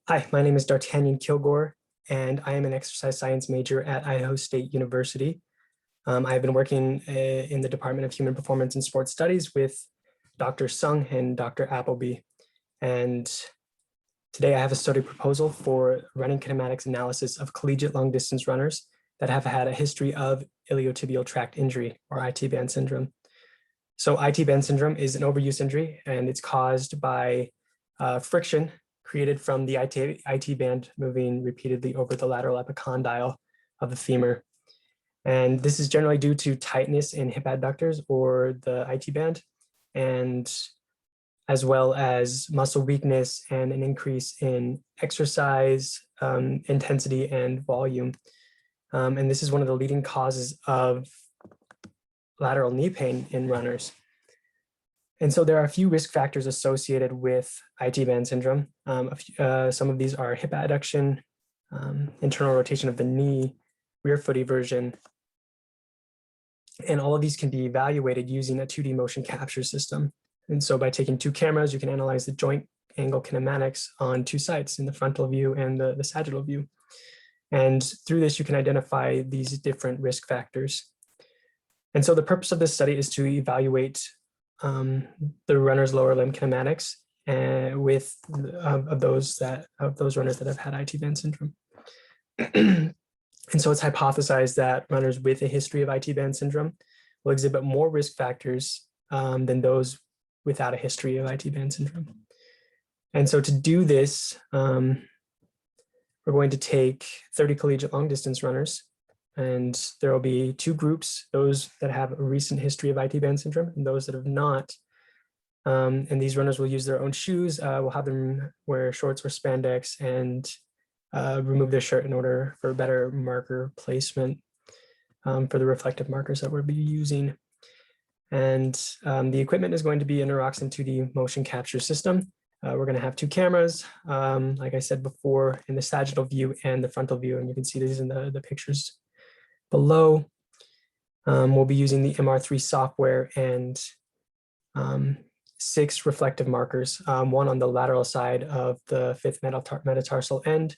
Hi, my name is D'Artagnan Kilgore, and I am an exercise science major at Idaho State University. I've been working in the Department of Human Performance and Sports Studies with Dr. Sung and Dr. Appleby. And today I have a study proposal for running kinematics analysis of collegiate long distance runners that have had a history of iliotibial tract injury, or IT band syndrome. So IT band syndrome is an overuse injury, and it's caused by friction created from the IT band moving repeatedly over the lateral epicondyle of the femur. And this is generally due to tightness in hip adductors or the IT band, and as well as muscle weakness and an increase in exercise intensity and volume. And this is one of the leading causes of lateral knee pain in runners. And so there are a few risk factors associated with IT band syndrome. Some of these are hip adduction, internal rotation of the knee, rear foot eversion, and all of these can be evaluated using a 2D motion capture system. And so by taking two cameras, you can analyze the joint angle kinematics on two sites, in the frontal view and the sagittal view. And through this, you can identify these different risk factors. And so the purpose of this study is to evaluate the runner's lower limb kinematics of those runners that have had IT band syndrome. And so it's hypothesized that runners with a history of IT band syndrome will exhibit more risk factors than those without a history of IT band syndrome. And so to do this, we're going to take 30 collegiate long distance runners, and there will be two groups, those that have a recent history of IT band syndrome and those that have not. And these runners will use their own shoes. We'll have them wear shorts or spandex and remove their shirt in order for better marker placement for the reflective markers that we'll be using. And the equipment is going to be an Roxen 2D motion capture system. We're going to have two cameras, like I said before, in the sagittal view and the frontal view. And you can see these in the pictures below. We'll be using the MR3 software and 6 reflective markers, one on the lateral side of the fifth metatarsal end,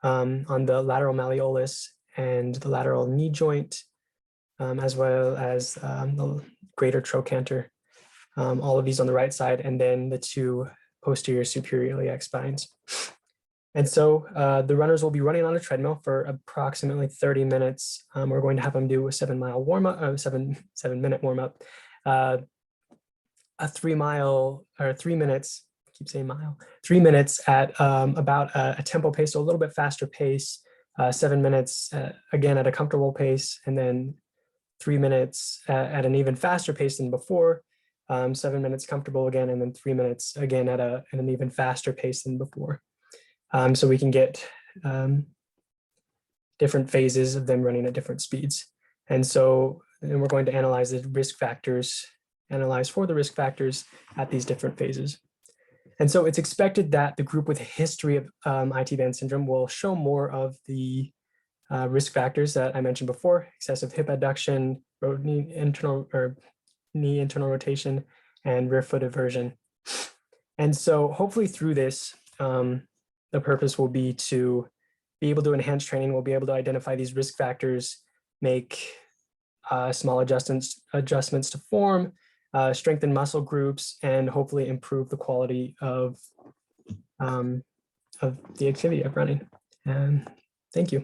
on the lateral malleolus and the lateral knee joint, as well as the greater trochanter, all of these on the right side, and then the two posterior superior iliac spines. And so the runners will be running on a treadmill for approximately 30 minutes. We're going to have them do a 7-mile warm-up, 7-minute warm-up, a 3 minutes, I keep saying mile, 3 minutes at about a tempo pace, so a little bit faster pace, 7 minutes, again, at a comfortable pace, and then 3 minutes at an even faster pace than before, 7 minutes comfortable again, and then 3 minutes again at an even faster pace than before. So we can get different phases of them running at different speeds. And so we're going to analyze the risk factors, analyze for the risk factors at these different phases. And so it's expected that the group with a history of IT band syndrome will show more of the risk factors that I mentioned before: excessive hip adduction, knee internal rotation, and rear foot eversion. And so hopefully through this, the purpose will be to be able to enhance training. We'll be able to identify these risk factors, make small adjustments to form, strengthen muscle groups, and hopefully improve the quality of the activity of running. And thank you.